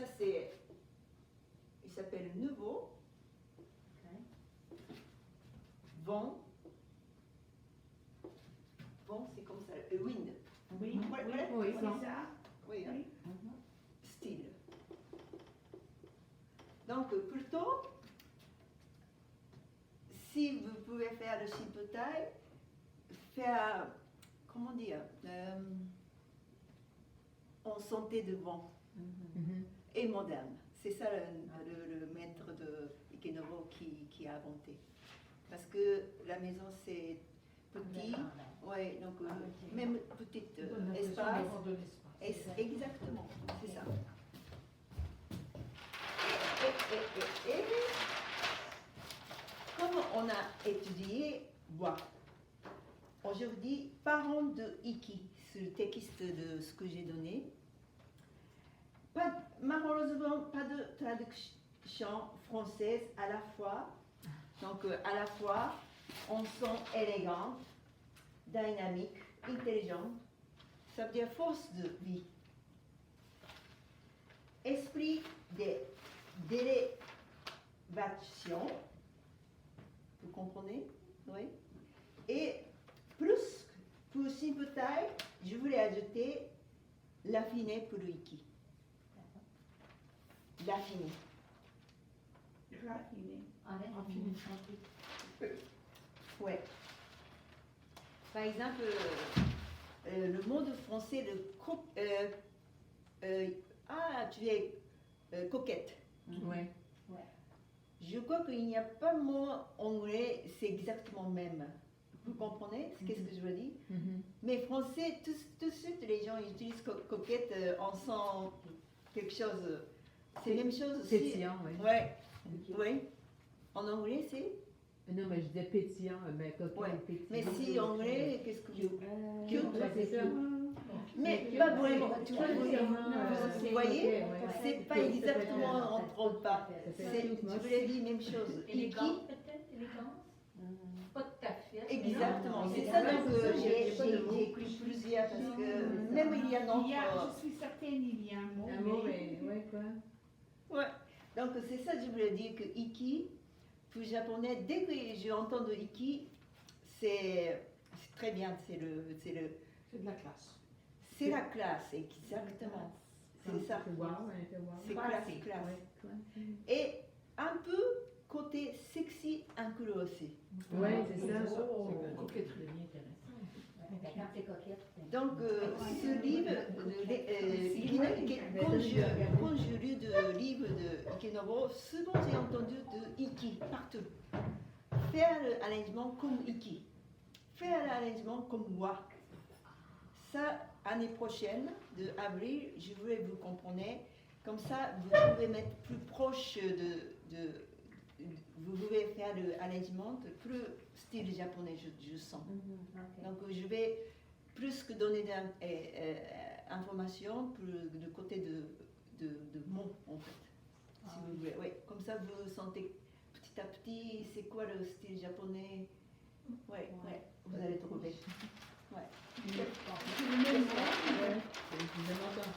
Ça, c'est. Il s'appelle nouveau. Vent. Vent, c'est comme ça. Wind. Oui, Ouais, c'est ça. Oui, hein. Oui. Style. Donc, plutôt, si vous pouvez faire le chipotaille, faire, comment dire, en santé de vent et moderne. C'est ça le maître de Ikenobo qui a inventé. Parce que la maison, c'est petit, ouais, donc même petit espace. Exactement, c'est ça. Et comme on a étudié bois, aujourd'hui, parlons de Iki, sur le texte de ce que j'ai donné. Malheureusement, pas de traduction française à la fois. Donc, à la fois, on sent élégant, dynamique, intelligent. Ça veut dire force de vie. Esprit d'élévation. Vous comprenez? Oui. Et plus pour Shibutai, je voulais ajouter l'affiné pour le Iki. L'affiné. Ouais. Par exemple, le mot de français, tu es coquette. Ouais. Je crois qu'il n'y a pas de mot anglais, c'est exactement même. Vous comprenez qu'est-ce que je veux dire? Mais français, tout de suite, les gens utilisent coquette, on sent quelque chose. C'est la même chose aussi. Pétillant, oui. Ouais. Oui. En anglais, c'est? Non, mais je disais pétillant, mais coquette, Ouais. pétillant. Mais si en anglais, qu'est-ce que Cute, c'est c'est ça. Mais Mais pas cute, vraiment. c'est Tu pas vois, vraiment, vous voyez, ouais. c'est pas Cute, exactement, on ne trompe pas. Ça fait C'est, cute, je moi voulais aussi. dire même chose. Élégante peut-être, élégance. Pas tout à fait. Exactement, Non, c'est non, ça non, donc c'est ça, j'ai écrit plusieurs parce que même il y a Il y a, notre. je suis certaine, il y a un mot. Un mot, mais ouais, quoi. Ouais. Donc c'est ça que je voulais dire que Iki, pour le japonais, dès que j'ai entendu Iki, c'est très bien, c'est C'est de la classe. c'est la classe, exactement. C'est ça. C'est wow, ouais, c'est wow. C'est classe. Ouais, quoi. Et un peu côté sexy inclus aussi. Ouais, c'est ça. Coquetterie. Quand c'est coquette. Donc, ce livre, quand je lis le livre de Ikenobo, souvent j'ai entendu de Iki partout. Faire l'arrangement comme Iki. Faire l'arrangement comme moi. Ça, année prochaine, de avril, je voulais vous comprendre. Comme ça, vous pouvez mettre plus proche vous pouvez faire l'arrangement plus style japonais, je sens. Donc, je vais plus que donner d'informations pour le côté de mots, en fait. Si vous voulez. Ouais. Comme ça, vous sentez petit à petit, c'est quoi le style japonais. Ouais, vous allez trouver. Ouais. Je n'entends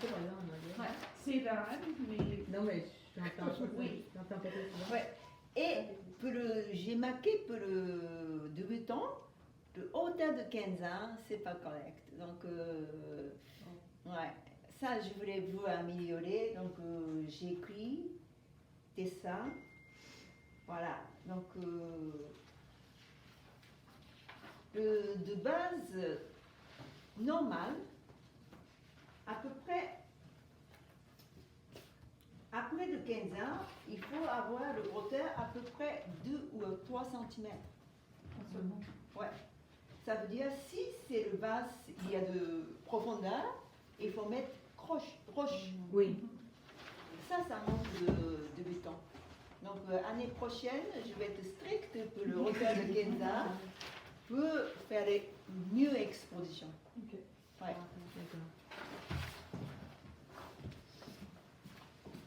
pas, là, en anglais. C'est rare, mais. Non, mais j'entends pas. Oui. J'entends pas ça. Ouais. Et j'ai marqué pour le débutant, le hauteur de 15 ans, c'est pas correct. Donc, ouais, ça, je voulais vous améliorer. Donc, j'ai écrit dessin. Voilà. Donc, de base normale, à peu près. Après de 15 ans, il faut avoir le hauteur à peu près 2 ou 3 cm. Ouais. Ça veut dire si c'est le bas, il y a de profondeur, il faut mettre roche. Oui. Ça manque de débutant. Donc année prochaine, je vais être stricte pour le hauteur de 15 ans pour faire mieux exposition. Ouais.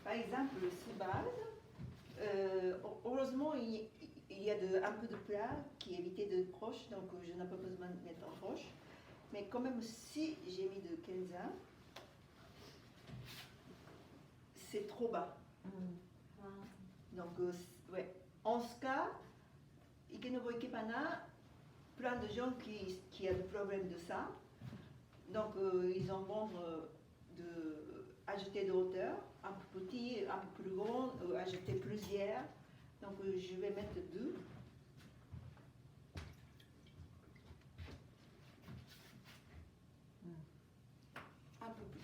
Par exemple, sous base, heureusement, il y a un peu de plat qui évitait de croche, donc je n'ai pas besoin de mettre en croche. Mais quand même, si j'ai mis de 15 ans, c'est trop bas. Ah. Donc, ouais. En ce cas, Ikenobo Ikebana, plein de gens qui ont le problème de ça. Donc, ils ont vendre de ajouter de hauteur, un peu petit, un peu plus grand, ajouter plusieurs. Donc, je vais mettre 2.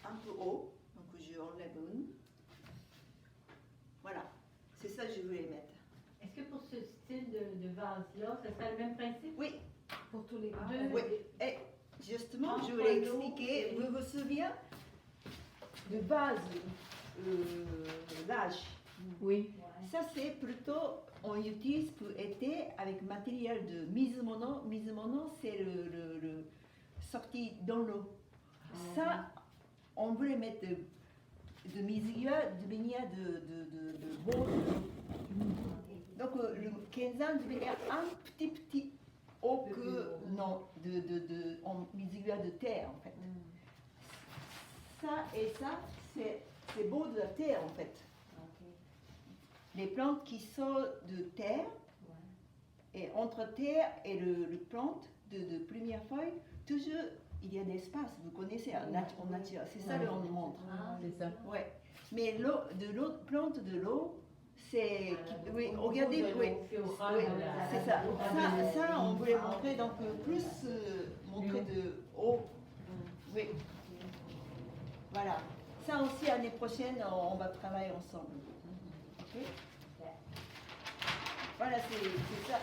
Un peu haut, donc je enlève une. Voilà, c'est ça que je voulais mettre. Est-ce que pour ce style de vase-là, ça serait le même principe? Oui, Pour tous les Deux. vases. oui. Et justement, En je voulais folio, expliquer, et- vous vous souvenez de base, l'âge. Oui. Ouais. Ça, c'est plutôt, on utilise pour été avec matériel de mizumono. Mizumono, c'est le sorti dans l'eau. Ça, on voulait mettre de mizuya, de baignade de beau. Donc, le kenzan devait être un petit haut que, non, en mizuya de terre, en fait. Ça et ça, c'est beau de la terre, en fait. Ok. Les plantes qui sortent de terre, Ouais. et entre terre et le plante de première feuille, toujours il y a des espaces, vous connaissez en nature, c'est ça Ouais. qu'on nous montre. Ah, C'est ça. Ouais. Mais l'eau, de l'autre plante de l'eau, c'est. Oui, Au regardez, niveau de oui. l'eau, puis au ras Oui, de la- c'est ça. de- Ça, on voulait montrer, donc plus montrer de haut. Oui. Voilà. Ça aussi, l'année prochaine, on va travailler ensemble. Ok. Voilà, c'est ça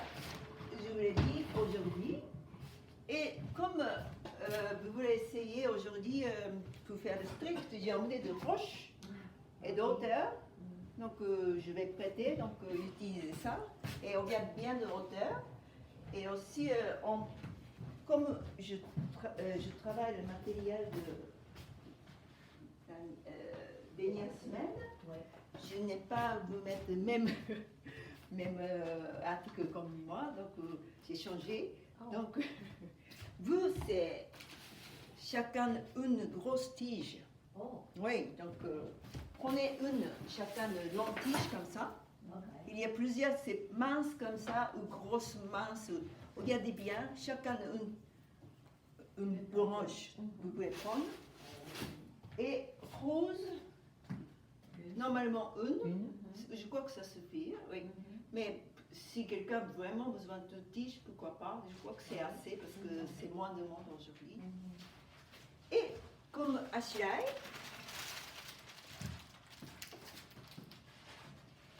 que je voulais dire aujourd'hui. Et comme vous voulez essayer aujourd'hui pour faire le strict, j'ai emmené de roches et de hauteur. Donc je vais prêter, donc utiliser ça. Et on regarde bien de hauteur. Et aussi, comme je travaille le matériel de dernière semaine, Ouais. je n'ai pas vous mettre le même, même article comme moi, donc j'ai changé. Oh. Donc, vous, c'est chacun une grosse tige. Oh, Oui, donc prenez chacun de longue tige comme ça. ok. Il y a plusieurs, c'est mince comme ça, ou grosse mince. Regardez bien, chacun une branche, vous pouvez prendre. Et rose, normalement une. Je crois que ça suffit, oui. Mais si quelqu'un a vraiment besoin de tige, pourquoi pas? Je crois que c'est assez parce que c'est moins de monde aujourd'hui. Et comme ashirai,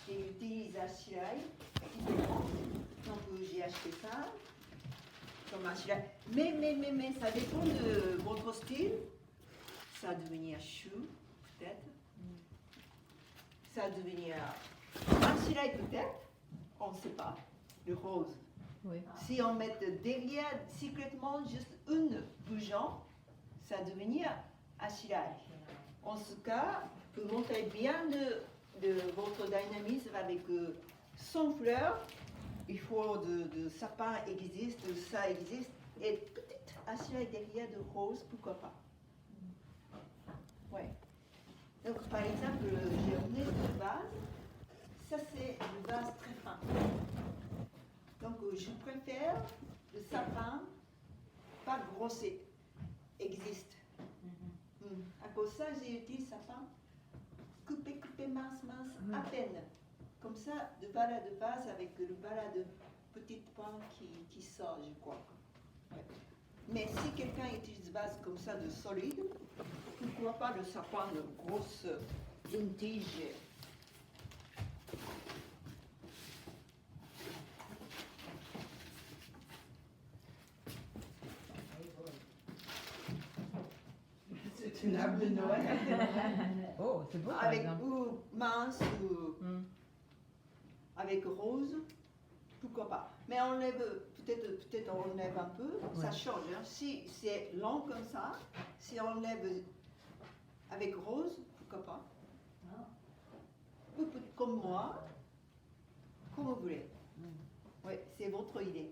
j'utilise ashirai évidemment. Donc j'ai acheté ça comme ashirai. Mais ça dépend de votre style. Ça va devenir chou, peut-être. Ça va devenir ashirai, peut-être. On ne sait pas. Le rose. Oui. Si on met derrière secrètement juste une bougeon, ça va devenir ashirai. En ce cas, pour montrer bien de votre dynamisme avec 100 fleurs, il faut de sapin existe, ça existe, et petite ashirai derrière de rose, pourquoi pas. Ouais. Donc par exemple, j'ai emmené le vase. Ça c'est le vase très fin. Donc je préfère le sapin pas grossé, existe. À cause de ça, j'ai utilisé le sapin coupé, mince, à peine. Comme ça, de bala de vase avec le bala de petite pointe qui sort, je crois. Ouais. Mais si quelqu'un utilise vase comme ça de solide, pourquoi pas le sapin de grosse, une tige. C'est une arbre de Noël. Oh, c'est beau par Avec exemple. ou mince ou Hmm. avec rose, pourquoi pas. Mais on lève, peut-être on lève un peu, ça Ouais. change. Hein. Si c'est long comme ça, si on lève avec rose, pourquoi pas. Ah. Ou comme moi, comme vous voulez. Oui, c'est votre idée.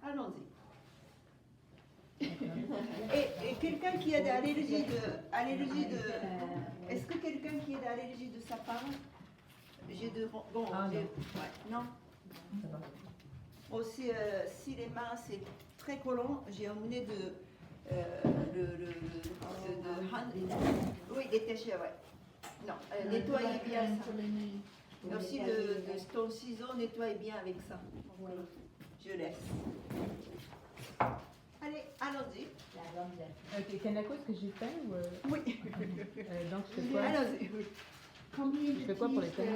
Allons-y. Et Quelqu'un qui a d'allergie Est-ce que quelqu'un qui a d'allergie de sapin? J'ai de... Bon, Ah, j'ai- non. ouais, non. Ça va. Aussi, si les mains c'est très collant, j'ai emmené de hand, oui, des déchets, ouais. Non, nettoyez bien ça. Et aussi ton ciseau, nettoie bien avec ça. Donc, je laisse. Allez, allons-y. Kanako, ce que j'ai fait ou Oui. donc je fais quoi? Allons-y. Oui. Combien Je fais quoi pour les de tiges